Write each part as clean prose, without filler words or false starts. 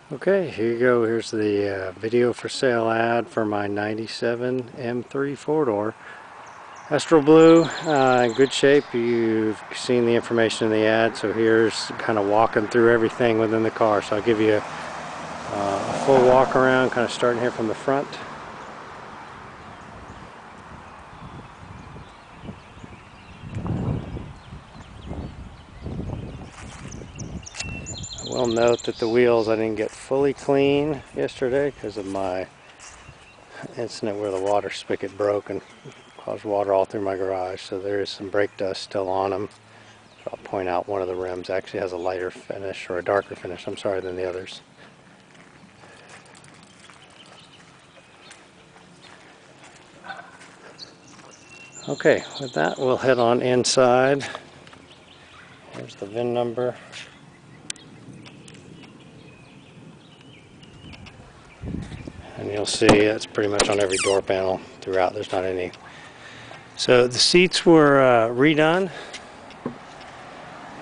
Okay, here you go. Here's the video for sale ad for my 97 M3 4-door. Astral Blue, in good shape. You've seen the information in the ad, so here's kind of walking through everything within the car. So I'll give you a full walk around, kind of starting here from the front. I will note that the wheels I didn't get fully clean yesterday because of my incident where the water spigot broke and caused water all through my garage, so there is some brake dust still on them. So I'll point out one of the rims actually has a lighter finish, or a darker finish, I'm sorry, than the others. Okay, with that we'll head on inside. Here's the VIN number. And you'll see it's pretty much on every door panel throughout. There's not any. So the seats were redone.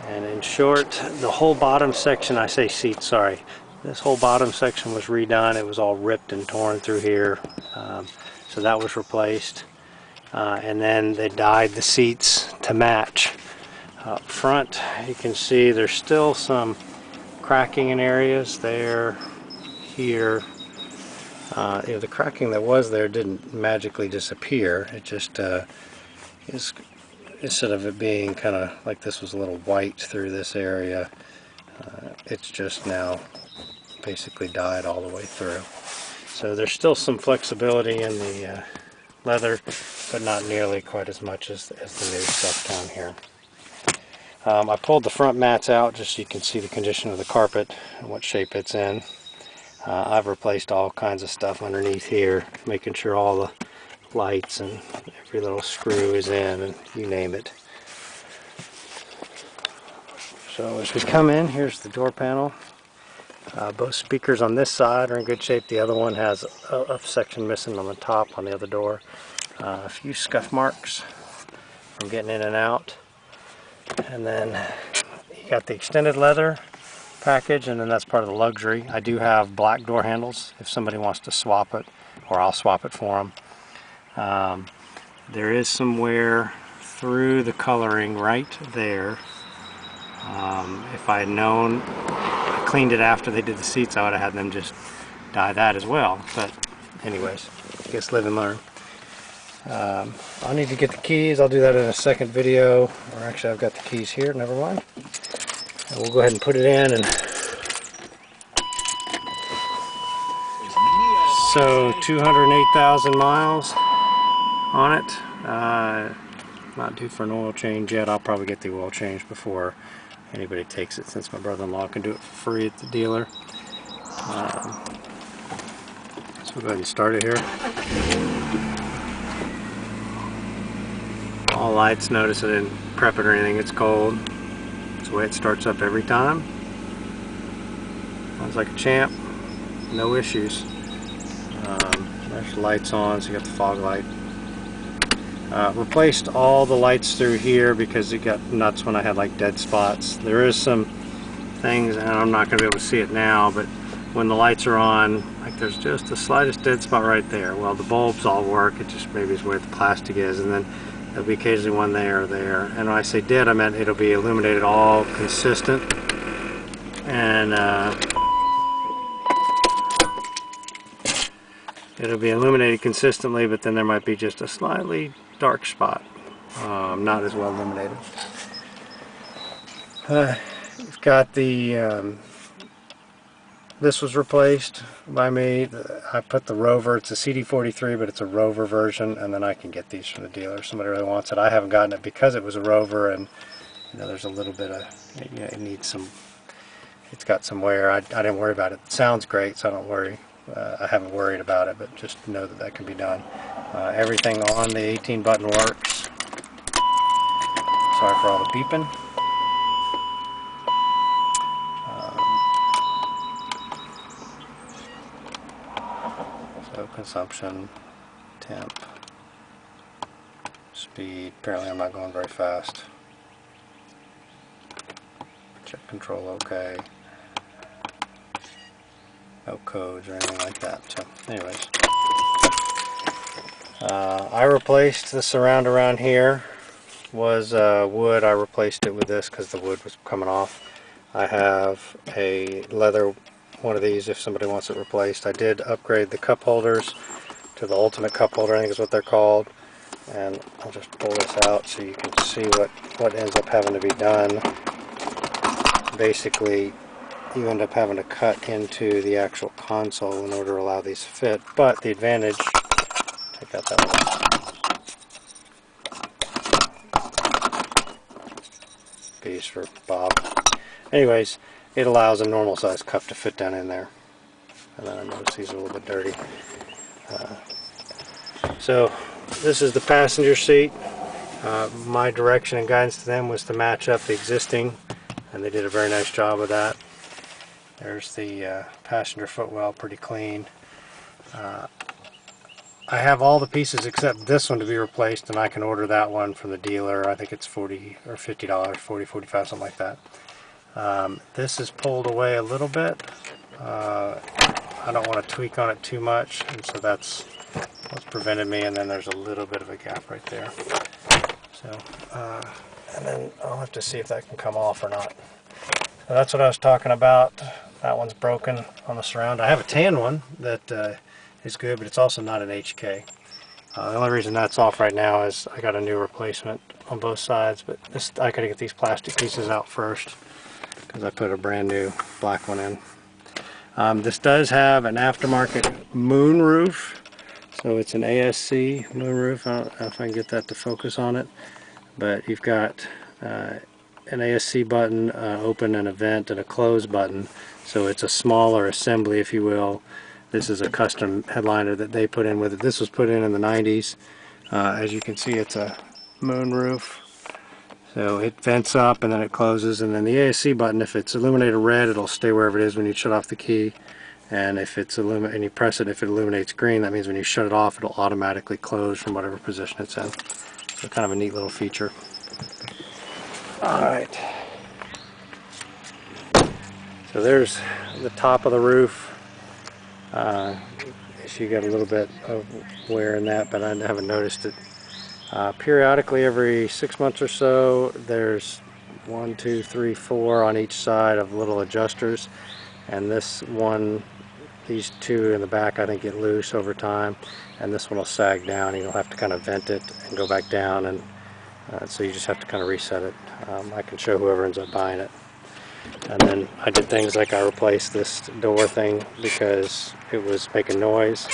And in short, the whole bottom section, I say seats, sorry. This whole bottom section was redone. It was all ripped and torn through here. So that was replaced. And then they dyed the seats to match. Up front, you can see there's still some cracking in areas there, here. The cracking that was there didn't magically disappear. It just instead of it being kind of like this was a little white through this area, it's just now basically dyed all the way through. So there's still some flexibility in the leather, but not nearly quite as much as the new stuff down here. I pulled the front mats out just so you can see the condition of the carpet and what shape it's in. I've replaced all kinds of stuff underneath here, making sure all the lights and every little screw is in, and you name it. So as we come in, here's the door panel. Both speakers on this side are in good shape. The other one has a section missing on the top on the other door. A few scuff marks from getting in and out. And then you got the extended leather package, and then that's part of the luxury. I do have black door handles if somebody wants to swap it, or I'll swap it for them. There is some wear through the coloring right there. If I had known, I cleaned it after they did the seats, I would have had them just dye that as well. But anyways, I guess live and learn. I'll need to get the keys. I'll do that in a second video. Or actually, I've got the keys here. Never mind. And we'll go ahead and put it in. And so 208,000 miles on it. Not due for an oil change yet. I'll probably get the oil change before anybody takes it, since my brother-in-law can do it for free at the dealer. So we'll go ahead and start it here. All lights, notice I didn't prep it or anything, it's cold. That's the way it starts up every time. Sounds like a champ, no issues. There's the lights on, so you got the fog light. Replaced all the lights through here because it got nuts when I had like dead spots. There is some things, and I'm not going to be able to see it now, but when the lights are on, like there's just the slightest dead spot right there. Well, the bulbs all work, it just maybe is where the plastic is, and then there'll be occasionally one there or there. And when I say dead, I meant it'll be illuminated all consistent. And it'll be illuminated consistently, but then there might be just a slightly dark spot, not as well illuminated. You've got the this was replaced by me. I put the Rover. It's a CD43, but it's a Rover version, and then I can get these from the dealer if somebody really wants it. I haven't gotten it because it was a Rover, and you know, there's a little bit of, you know, it needs some, it's got some wear. I didn't worry about it. It sounds great, so I don't worry. I haven't worried about it, but just know that that can be done. Everything on the 18 button works. Sorry for all the beeping. So consumption, temp, speed. Apparently I'm not going very fast. Check control okay. no codes or anything like that. So anyways, I replaced the surround around here. Was wood. I replaced it with this because the wood was coming off. I have a leather one of these if somebody wants it replaced. I did upgrade the cup holders to the ultimate cup holder, I think is what they're called. And I'll just pull this out so you can see what ends up having to be done. Basically, you end up having to cut into the actual console in order to allow these to fit. But the advantage, take out that one. Piece for Bob. Anyways, it allows a normal size cup to fit down in there. And then I notice these are a little bit dirty. So this is the passenger seat. My direction and guidance to them was to match up the existing, and they did a very nice job of that. There's the passenger footwell, pretty clean. I have all the pieces except this one to be replaced, and I can order that one from the dealer. I think it's $40 or $50, 40, 45, something like that. This is pulled away a little bit. I don't want to tweak on it too much, and so that's what's prevented me. And then there's a little bit of a gap right there. So, and then I'll have to see if that can come off or not. So that's what I was talking about. That one's broken on the surround. I have a tan one that is good, but it's also not an HK. The only reason that's off right now is I got a new replacement on both sides, but this, I gotta get these plastic pieces out first because I put a brand new black one in. This does have an aftermarket moon roof, so it's an ASC moon roof. I don't know if I can get that to focus on it, but you've got an ASC button, open and a vent, and a close button, so it's a smaller assembly, if you will. This is a custom headliner that they put in with it. This was put in the 90s. As you can see, it's a moon roof. So it vents up and then it closes, and then the ASC button, if it's illuminated red, it'll stay wherever it is when you shut off the key. And if it's and you press it, if it illuminates green, that means when you shut it off, it'll automatically close from whatever position it's in. So kind of a neat little feature. Alright. So there's the top of the roof. You got a little bit of wear in that, but I haven't noticed it. Periodically, every 6 months or so, there's 1, 2, 3, 4 on each side of little adjusters, and this one, these two in the back, I think get loose over time, and this one will sag down. You'll have to kind of vent it and go back down, and so you just have to kind of reset it. I can show whoever ends up buying it. And then I did things like I replaced this door thing because it was making noise.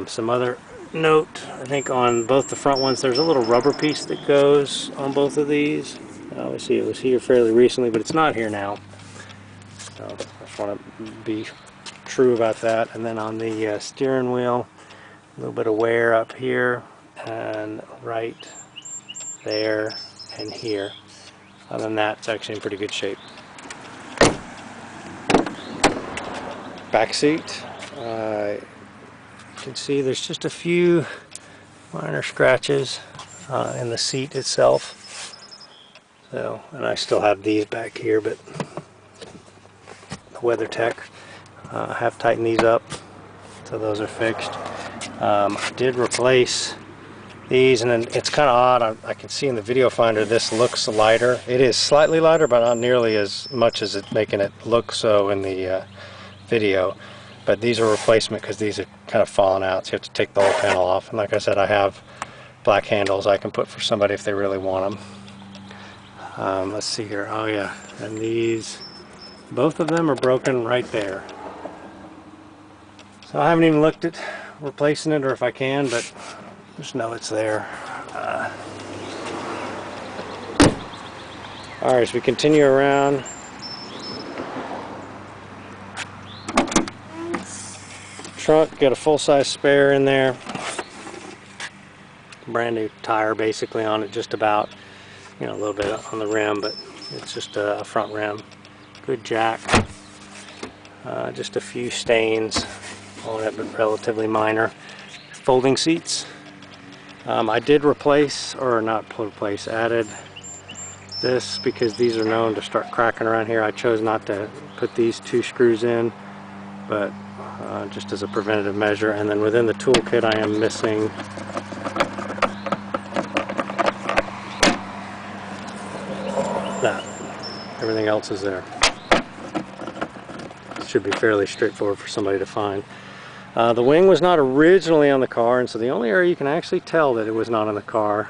Some other note, I think on both the front ones, there's a little rubber piece that goes on both of these. Obviously it was here fairly recently, but it's not here now. So I just want to be true about that. And then on the steering wheel, a little bit of wear up here and right there and here. Other than that, it's actually in pretty good shape. Back seat. You can see there's just a few minor scratches in the seat itself. So, and I still have these back here, but the WeatherTech, I have tightened these up, so those are fixed. I did replace these, and then it's kind of odd. I can see in the video finder this looks lighter. It is slightly lighter, but not nearly as much as it's making it look so in the video. But these are replacement because these are kind of fallen out, so you have to take the whole panel off. And like I said, I have black handles I can put for somebody if they really want them. Let's see here. Oh yeah, and these, both of them are broken right there. So I haven't even looked at replacing it or if I can, but just know it's there. Alright, so we continue around. Trunk, got a full-size spare in there. Brand new tire basically on it, just about, you know, a little bit on the rim, but it's just a front rim. Good jack. Just a few stains on it, but relatively minor. Folding seats. I did replace, or not replace, added this because these are known to start cracking around here. I chose not to put these two screws in but just as a preventative measure. And then within the toolkit I am missing that. Everything else is there. It should be fairly straightforward for somebody to find. The wing was not originally on the car, and so the only area you can actually tell that it was not on the car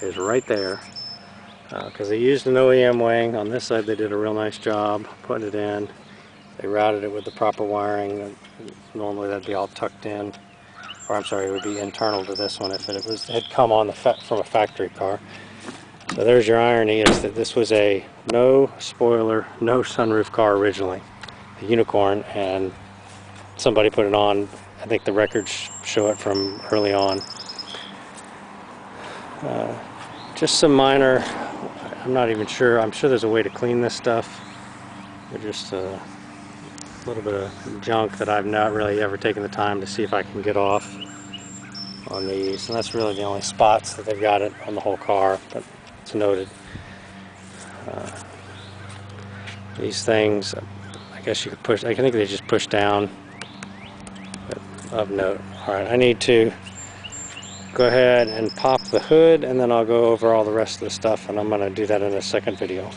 is right there. Because they used an OEM wing. On this side they did a real nice job putting it in. They routed it with the proper wiring. Normally that'd be all tucked in, or I'm sorry, it would be internal to this one if it had come on from a factory car. So there's your irony, is that this was a no spoiler, no sunroof car originally, a unicorn, and somebody put it on. I think the records show it from early on. Just some minor, I'm not even sure, I'm sure there's a way to clean this stuff. But just a little bit of junk that I've not really ever taken the time to see if I can get off on these. And that's really the only spots that they've got it on the whole car, but it's noted. These things, I guess you could push, I think they just push down, but of note. Alright, I need to go ahead and pop the hood, and then I'll go over all the rest of the stuff, and I'm going to do that in a second video.